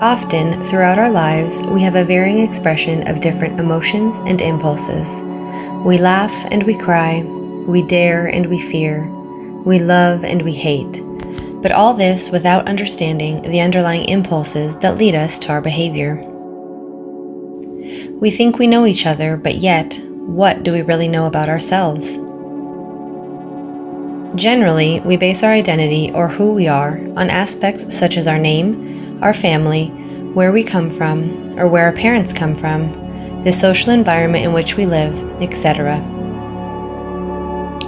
Often, throughout our lives, we have a varying expression of different emotions and impulses. We laugh and we cry, we dare and we fear, we love and we hate, but all this without understanding the underlying impulses that lead us to our behavior. We think we know each other, but yet, what do we really know about ourselves? Generally, we base our identity or who we are on aspects such as our name, our family, where we come from, or where our parents come from, the social environment in which we live, etc.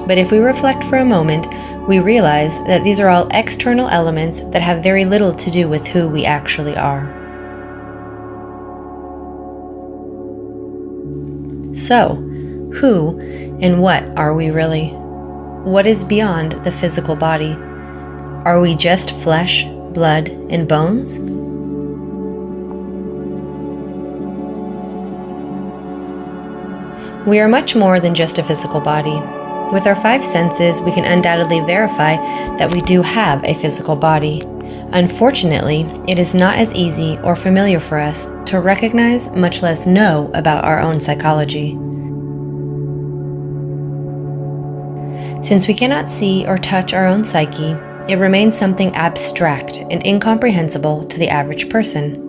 But if we reflect for a moment, we realize that these are all external elements that have very little to do with who we actually are. So, who and what are we really? What is beyond the physical body? Are we just flesh, blood, and bones? We are much more than just a physical body. With our 5 senses, we can undoubtedly verify that we do have a physical body. Unfortunately, it is not as easy or familiar for us to recognize, much less know about our own psychology. Since we cannot see or touch our own psyche, it remains something abstract and incomprehensible to the average person.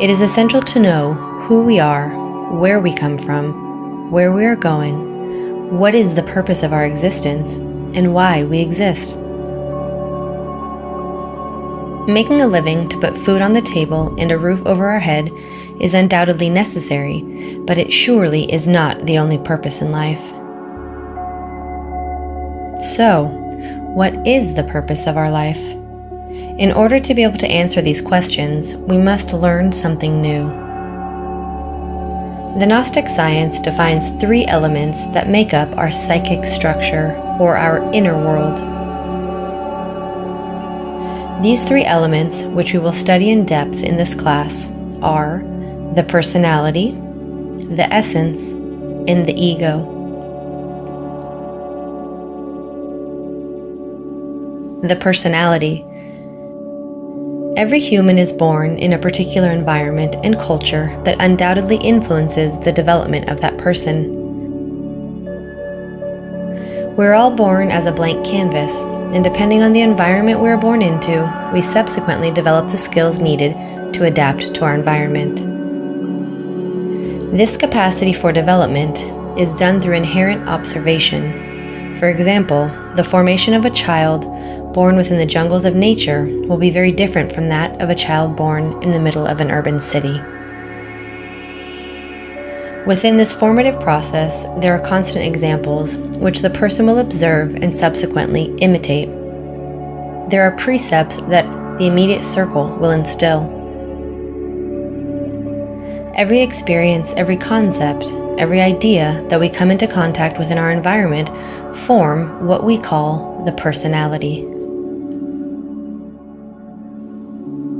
It is essential to know who we are, where we come from, where we are going, what is the purpose of our existence, and why we exist. Making a living to put food on the table and a roof over our head is undoubtedly necessary, but it surely is not the only purpose in life. So, what is the purpose of our life? In order to be able to answer these questions, we must learn something new. The Gnostic science defines 3 elements that make up our psychic structure, or our inner world. These 3 elements, which we will study in depth in this class, are the personality, the essence, and the ego. The personality. Every human is born in a particular environment and culture that undoubtedly influences the development of that person. We're all born as a blank canvas, and depending on the environment we're born into, we subsequently develop the skills needed to adapt to our environment. This capacity for development is done through inherent observation. For example, the formation of a child born within the jungles of nature will be very different from that of a child born in the middle of an urban city. Within this formative process, there are constant examples which the person will observe and subsequently imitate. There are precepts that the immediate circle will instill. Every experience, every concept, every idea that we come into contact with in our environment form what we call the personality.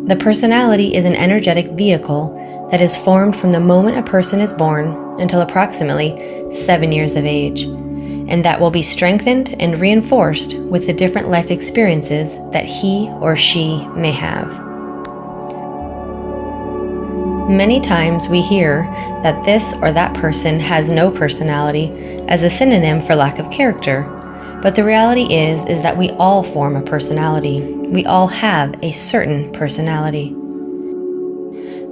The personality is an energetic vehicle that is formed from the moment a person is born until approximately 7 years of age, and that will be strengthened and reinforced with the different life experiences that he or she may have. Many times we hear that this or that person has no personality as a synonym for lack of character, but the reality is that we all form a personality. We all have a certain personality.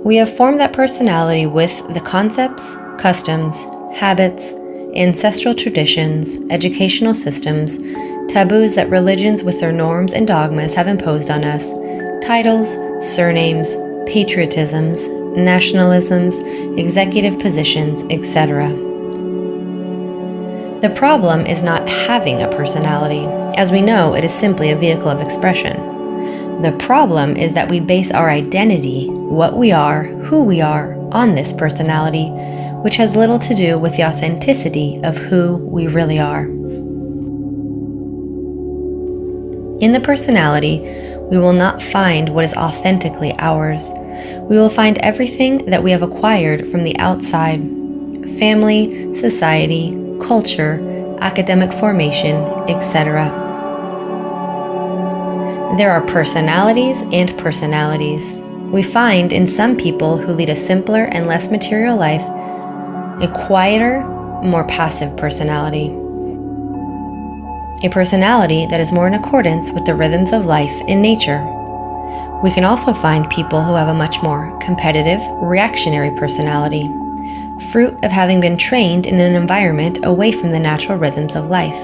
We have formed that personality with the concepts, customs, habits, ancestral traditions, educational systems, taboos that religions with their norms and dogmas have imposed on us, titles, surnames, patriotisms, nationalisms, executive positions, etc. The problem is not having a personality. As we know, it is simply a vehicle of expression. The problem is that we base our identity, what we are, who we are, on this personality, which has little to do with the authenticity of who we really are. In the personality, we will not find what is authentically ours. We will find everything that we have acquired from the outside: family, society, culture, academic formation, etc. There are personalities and personalities. We find in some people who lead a simpler and less material life a quieter, more passive personality. A personality that is more in accordance with the rhythms of life and nature. We can also find people who have a much more competitive, reactionary personality, fruit of having been trained in an environment away from the natural rhythms of life,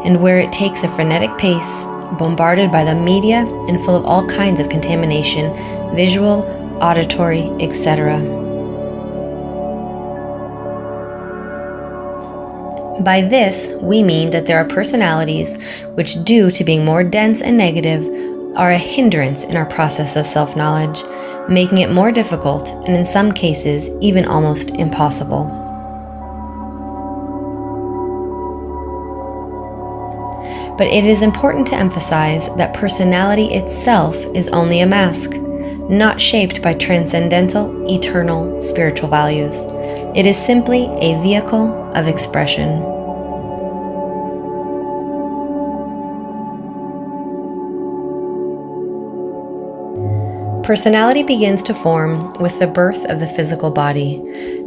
and where it takes a frenetic pace, bombarded by the media and full of all kinds of contamination, visual, auditory, etc. By this, we mean that there are personalities which, due to being more dense and negative, are a hindrance in our process of self-knowledge, making it more difficult and in some cases even almost impossible. But it is important to emphasize that personality itself is only a mask, not shaped by transcendental, eternal, spiritual values. It is simply a vehicle of expression. Personality begins to form with the birth of the physical body,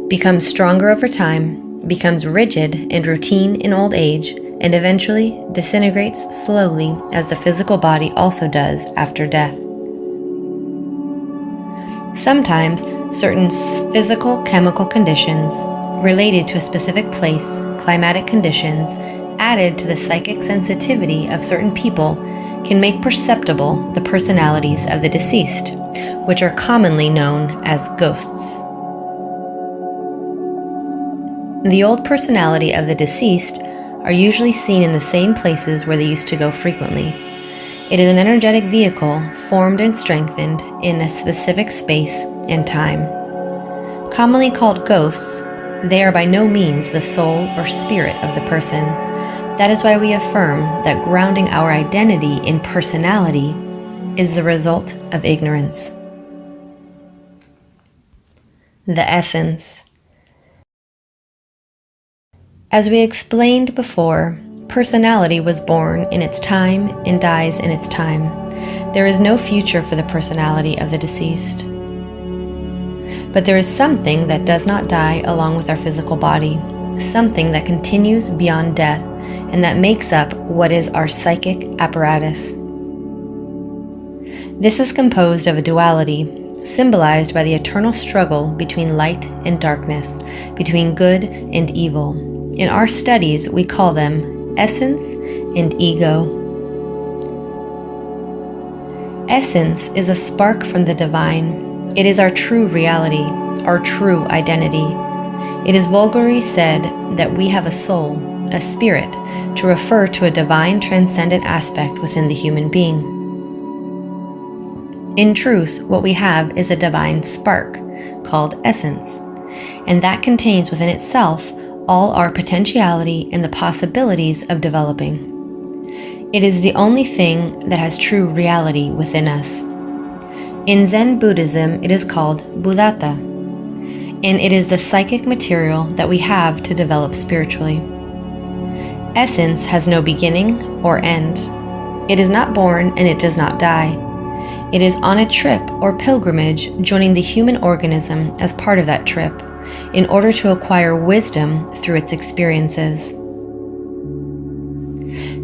becomes stronger over time, becomes rigid and routine in old age, and eventually disintegrates slowly as the physical body also does after death. Sometimes certain physical chemical conditions related to a specific place, climatic conditions, added to the psychic sensitivity of certain people can make perceptible the personalities of the deceased, which are commonly known as ghosts. The old personality of the deceased are usually seen in the same places where they used to go frequently. It is an energetic vehicle formed and strengthened in a specific space and time. Commonly called ghosts, they are by no means the soul or spirit of the person. That is why we affirm that grounding our identity in personality is the result of ignorance. The essence. As we explained before, personality was born in its time and dies in its time. There is no future for the personality of the deceased. But there is something that does not die along with our physical body, something that continues beyond death, and that makes up what is our psychic apparatus. This is composed of a duality, symbolized by the eternal struggle between light and darkness, between good and evil. In our studies, we call them essence and ego. Essence is a spark from the divine. It is our true reality, our true identity. It is vulgarly said that we have a soul, a spirit, to refer to a divine transcendent aspect within the human being. In truth, what we have is a divine spark, called essence, and that contains within itself all our potentiality and the possibilities of developing. It is the only thing that has true reality within us. In Zen Buddhism, it is called Buddhata, and it is the psychic material that we have to develop spiritually. Essence has no beginning or end. It is not born and it does not die. It is on a trip or pilgrimage, joining the human organism as part of that trip, in order to acquire wisdom through its experiences.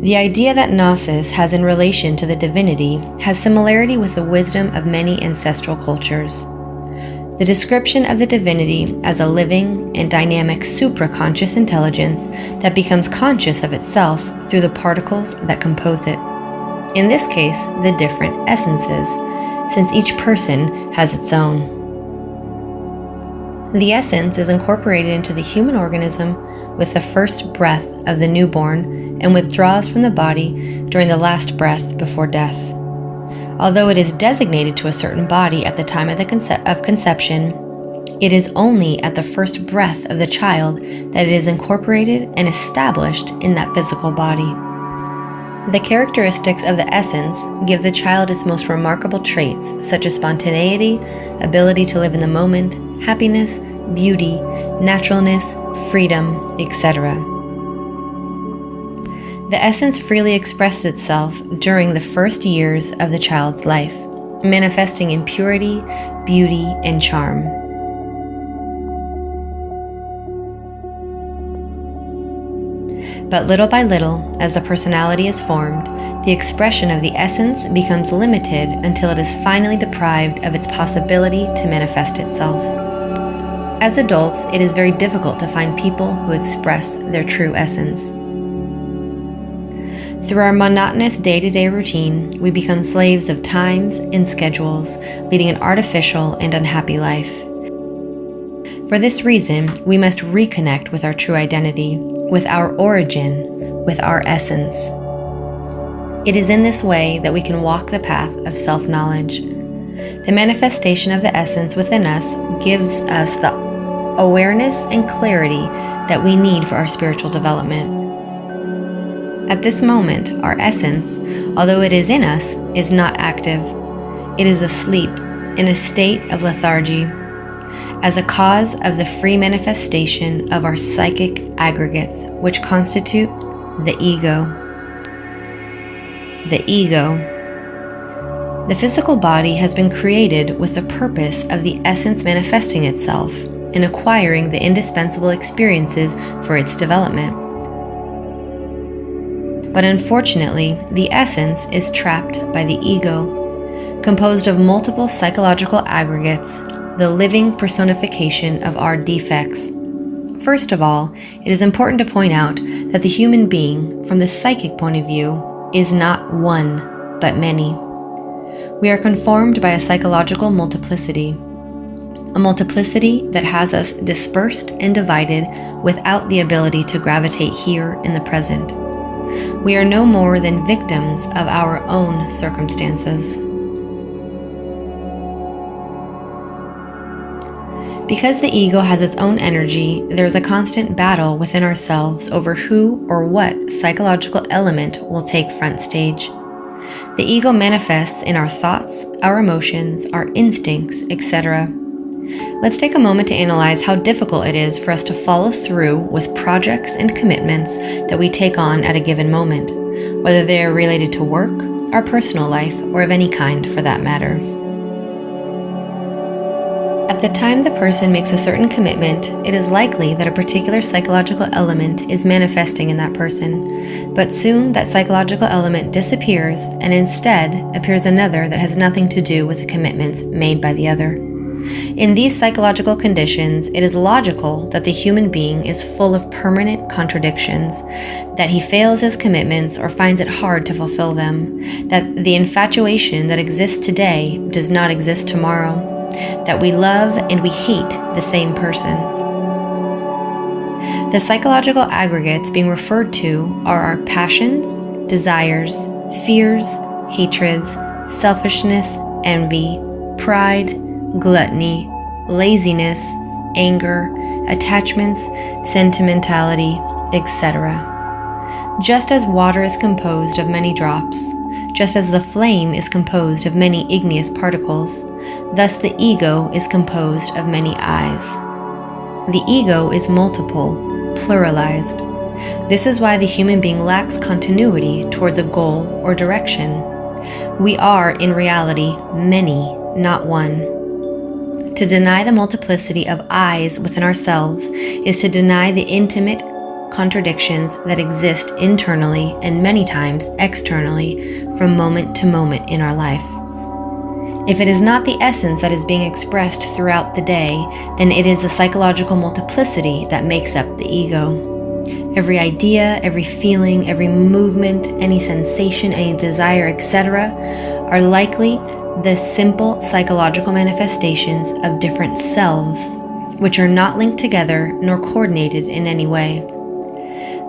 The idea that Gnosis has in relation to the divinity has similarity with the wisdom of many ancestral cultures. The description of the divinity as a living and dynamic supraconscious intelligence that becomes conscious of itself through the particles that compose it. In this case, the different essences, since each person has its own. The essence is incorporated into the human organism with the first breath of the newborn and withdraws from the body during the last breath before death. Although it is designated to a certain body at the time of conception, it is only at the first breath of the child that it is incorporated and established in that physical body. The characteristics of the essence give the child its most remarkable traits, such as spontaneity, ability to live in the moment, happiness, beauty, naturalness, freedom, etc. The essence freely expresses itself during the first years of the child's life, manifesting in purity, beauty, and charm. But little by little, as the personality is formed, the expression of the essence becomes limited until it is finally deprived of its possibility to manifest itself. As adults, it is very difficult to find people who express their true essence. Through our monotonous day-to-day routine, we become slaves of times and schedules, leading an artificial and unhappy life. For this reason, we must reconnect with our true identity, with our origin, with our essence. It is in this way that we can walk the path of self-knowledge. The manifestation of the essence within us gives us the awareness and clarity that we need for our spiritual development. At this moment, our essence, although it is in us, is not active. It is asleep, in a state of lethargy, as a cause of the free manifestation of our psychic aggregates, which constitute the ego. The ego. The physical body has been created with the purpose of the essence manifesting itself and acquiring the indispensable experiences for its development. But unfortunately, the essence is trapped by the ego, composed of multiple psychological aggregates, the living personification of our defects. First of all, it is important to point out that the human being, from the psychic point of view, is not one, but many. We are conformed by a psychological multiplicity, a multiplicity that has us dispersed and divided without the ability to gravitate here in the present. We are no more than victims of our own circumstances. Because the ego has its own energy, there is a constant battle within ourselves over who or what psychological element will take front stage. The ego manifests in our thoughts, our emotions, our instincts, etc. Let's take a moment to analyze how difficult it is for us to follow through with projects and commitments that we take on at a given moment, whether they are related to work, our personal life, or of any kind for that matter. At the time the person makes a certain commitment, it is likely that a particular psychological element is manifesting in that person, but soon that psychological element disappears and instead appears another that has nothing to do with the commitments made by the other. In these psychological conditions, it is logical that the human being is full of permanent contradictions, that he fails his commitments or finds it hard to fulfill them, that the infatuation that exists today does not exist tomorrow, that we love and we hate the same person. The psychological aggregates being referred to are our passions, desires, fears, hatreds, selfishness, envy, pride, gluttony, laziness, anger, attachments, sentimentality, etc. Just as water is composed of many drops, just as the flame is composed of many igneous particles, thus the ego is composed of many eyes. The ego is multiple, pluralized. This is why the human being lacks continuity towards a goal or direction. We are, in reality, many, not one. To deny the multiplicity of eyes within ourselves is to deny the intimate contradictions that exist internally and many times externally from moment to moment in our life. If it is not the essence that is being expressed throughout the day, then it is the psychological multiplicity that makes up the ego. Every idea, every feeling, every movement, any sensation, any desire, etc., are likely the simple psychological manifestations of different selves, which are not linked together nor coordinated in any way.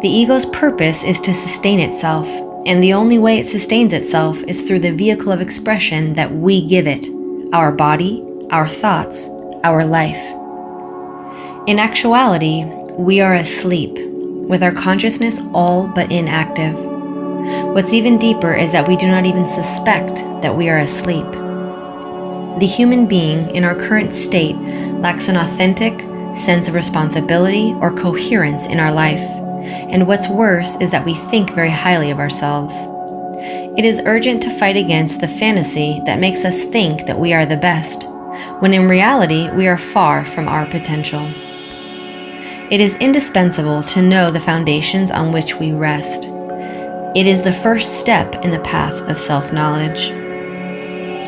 The ego's purpose is to sustain itself, and the only way it sustains itself is through the vehicle of expression that we give it, our body, our thoughts, our life. In actuality, we are asleep, with our consciousness all but inactive. What's even deeper is that we do not even suspect that we are asleep. The human being in our current state lacks an authentic sense of responsibility or coherence in our life. And what's worse is that we think very highly of ourselves. It is urgent to fight against the fantasy that makes us think that we are the best, when in reality we are far from our potential. It is indispensable to know the foundations on which we rest. It is the first step in the path of self-knowledge.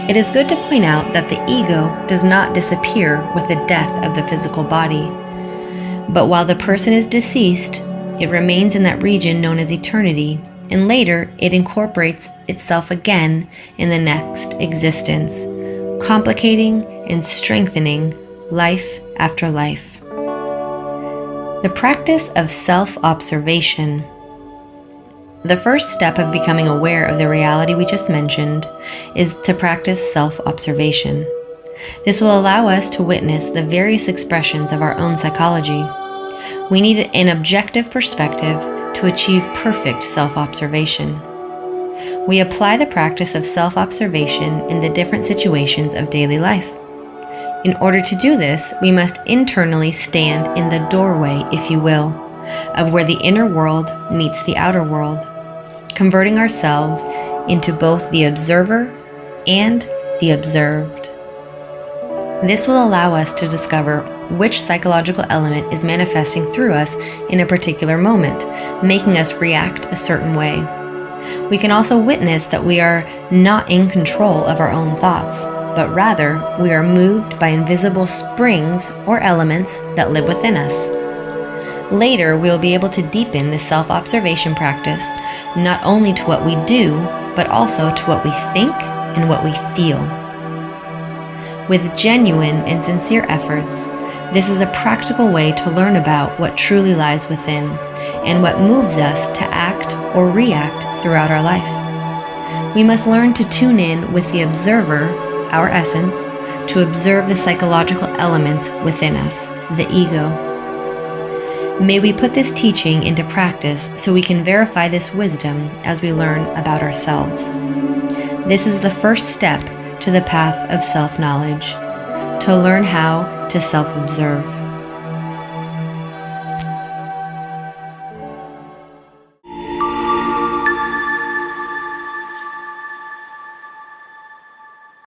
It is good to point out that the ego does not disappear with the death of the physical body, but while the person is deceased, it remains in that region known as eternity, and later it incorporates itself again in the next existence, complicating and strengthening life after life. The practice of self-observation. The first step of becoming aware of the reality we just mentioned is to practice self-observation. This will allow us to witness the various expressions of our own psychology. We need an objective perspective to achieve perfect self-observation. We apply the practice of self-observation in the different situations of daily life. In order to do this, we must internally stand in the doorway, if you will, of where the inner world meets the outer world, converting ourselves into both the observer and the observed. This will allow us to discover which psychological element is manifesting through us in a particular moment, making us react a certain way. We can also witness that we are not in control of our own thoughts, but rather we are moved by invisible springs or elements that live within us. Later, we will be able to deepen the self-observation practice, not only to what we do, but also to what we think and what we feel. With genuine and sincere efforts, this is a practical way to learn about what truly lies within and what moves us to act or react throughout our life. We must learn to tune in with the observer, our essence, to observe the psychological elements within us, the ego. May we put this teaching into practice so we can verify this wisdom as we learn about ourselves. This is the first step to the path of self-knowledge, to learn how to self-observe.